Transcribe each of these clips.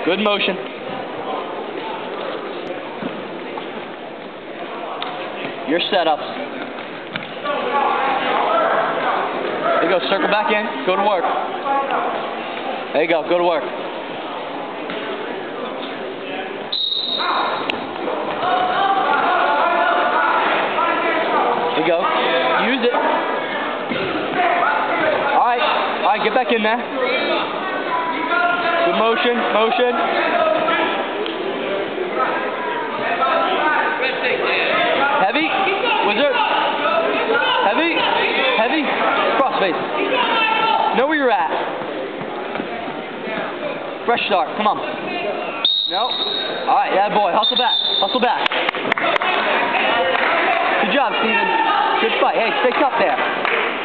Good motion. Your setups. There you go. Circle back in. Go to work. There you go. Go to work. There you go. Use it. All right, get back in there. Good motion, motion. Heavy, Wizard. Heavy, heavy. Crossface. Know where you're at. Fresh start, come on. No. All right, yeah, boy, hustle back, hustle back. Good job, Steven. Good fight. Hey, stay tough there.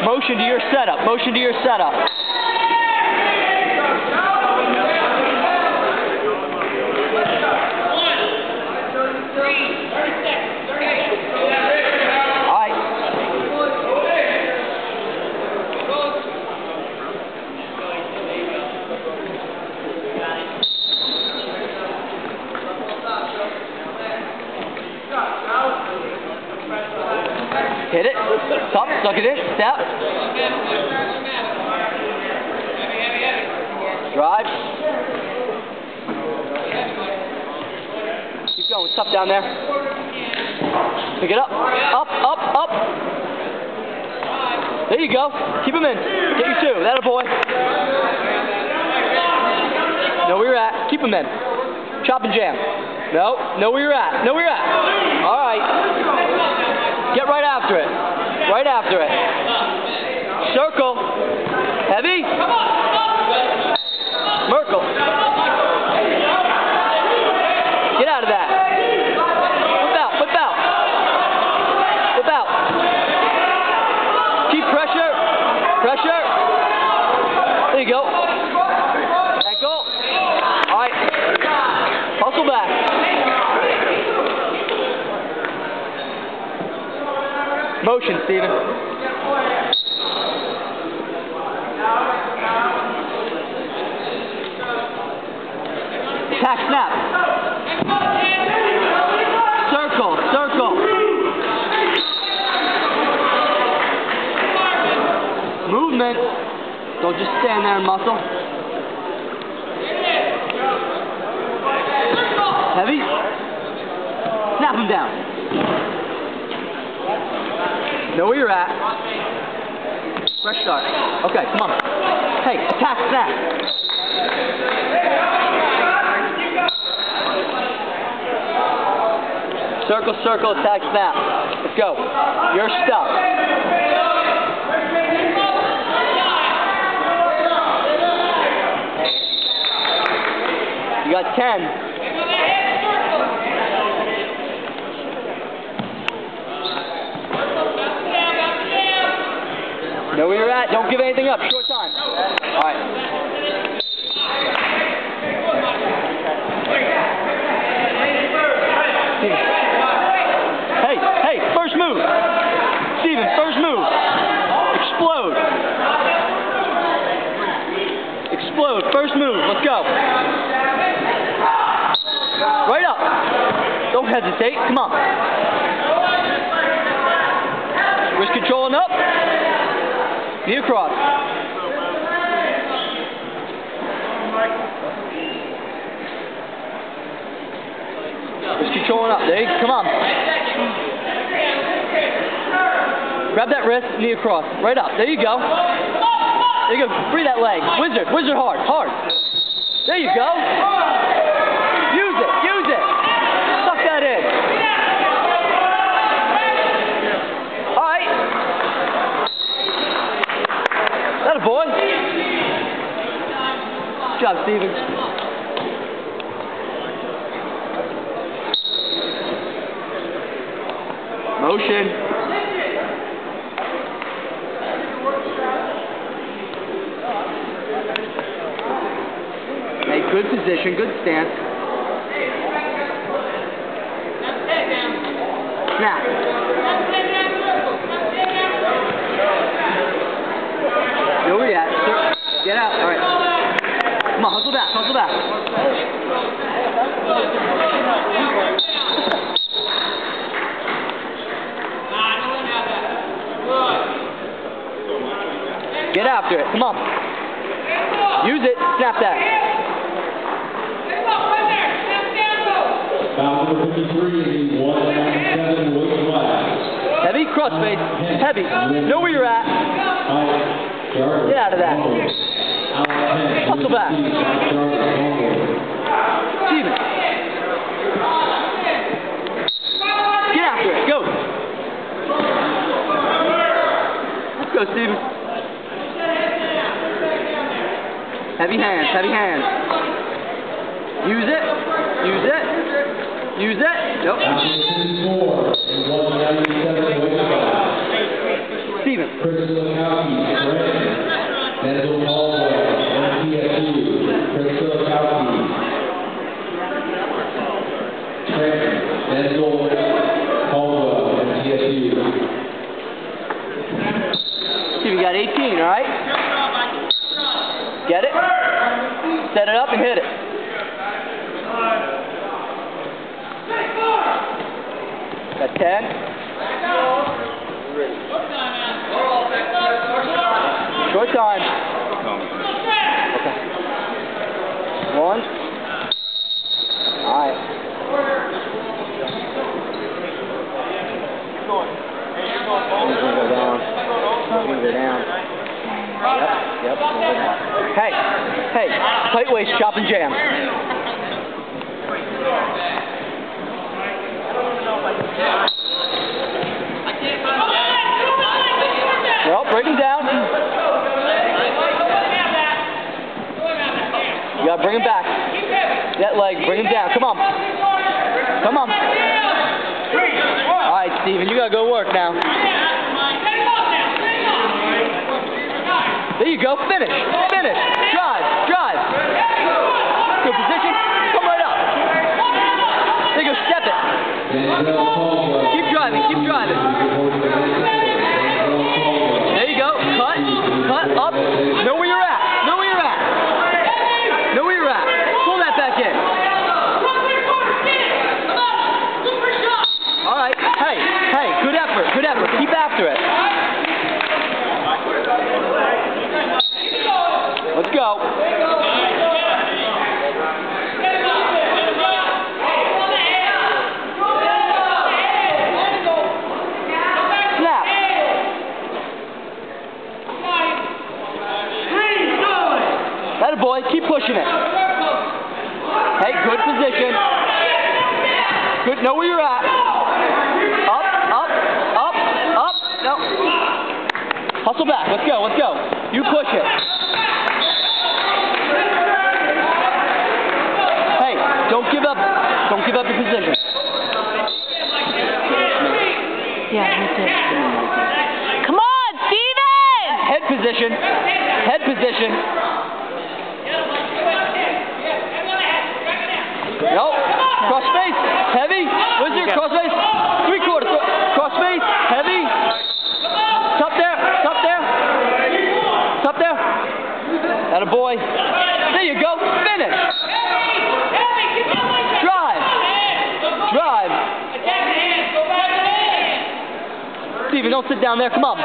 Motion to your setup. Motion to your setup. All right. Hit it. Stop. Suck it in. Step. Drive. Keep going. It's tough down there. Pick it up. Up, up, up. There you go. Keep him in. Get you two. That a boy. Know where you're at. Keep him in. Chop and jam. No. Know where you're at. Know where you're at. All right. Get right after it. Right after it. Circle. Heavy. Merkel. Get out of that. Whip out. Whip out. Whip out. Keep pressure. Pressure. There you go. Ankle. All right. Hustle back. Motion, Steven. Attack snap. Circle, circle. Movement. Don't just stand there and muscle. Heavy. Snap him down. Know where you're at. Fresh start. Okay, come on. Hey, attack snap. Circle, circle, attack snap. Let's go. Your stuff. You got 10. Know where you're at. Don't give anything up. Short time. All right. Hey, hey, first move. Steven, first move. Explode. Explode. First move. Let's go. Right up. Don't hesitate. Come on. Wrist controlling up. Knee across. Wrist controlling up. There you go. Come on. Grab that wrist, knee across. Right up. There you go. There you go. Free that leg. Wizard. Wizard hard. Hard. There you go. Use it. Use it. Suck that in. All right. That a boy. Good job, Steven. Motion. Hey, good position, good stance. Snap. Go where you at. Get out. All right. Come on, hustle back, hustle back. Get after it. Come on. Use it. Snap that. Foul number 53, 197 weight class. Heavy crossface. Heavy. Know where you're at. Get out of that. Hustle back. Steven. Get after it. Go. Let's go, Steven. Heavy hands. Heavy hands. Use it. Use it. Use it. Nope. Steven. Chris Silikowski, Denzel Caldwell, MTSU. Chris Silikowski. Denzel Caldwell, MTSU. Steven, you got 18, all right? Get it? Set it up and hit it. Got 10. Short time. Okay. 1. All right. He's gonna go down. He's gonna go down. Yep. Hey. Tight waist, chop and jam. Well, break him down. You gotta bring him back. That leg, bring him down. Come on. Come on. All right, Steven, you gotta go work now. There you go. Finish. Finish. Drive. Drive. Good position. Come right up. There you go. Step it. Keep driving. Keep driving. There you go. Cut. Cut. Up. Know where you're at. Know where you're at. Know where you're at. Pull that back in. All right. Hey. Good effort. Good effort. Keep after it. Let's go. Snap. That a boy. Keep pushing it. Hey, good position. Good. Know where you're at. Up. No. Hustle back. Let's go. You push it. Hey, don't give up. Don't give up your position. Yeah, he did. Come on, Steven! Head position. Head position. Nope. Cross space. Heavy. Where's your cross space? 3/4. Cross space. Heavy. Stop there. That a boy. There you go. Finish. Drive. Steven, don't sit down there. Come on.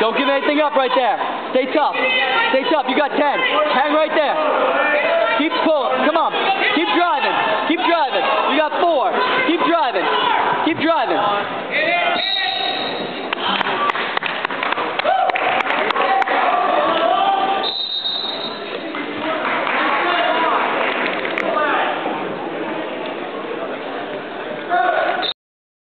Don't give anything up right there. Stay tough. You got 10. Hang right there. Keep pulling. Come on. Keep driving.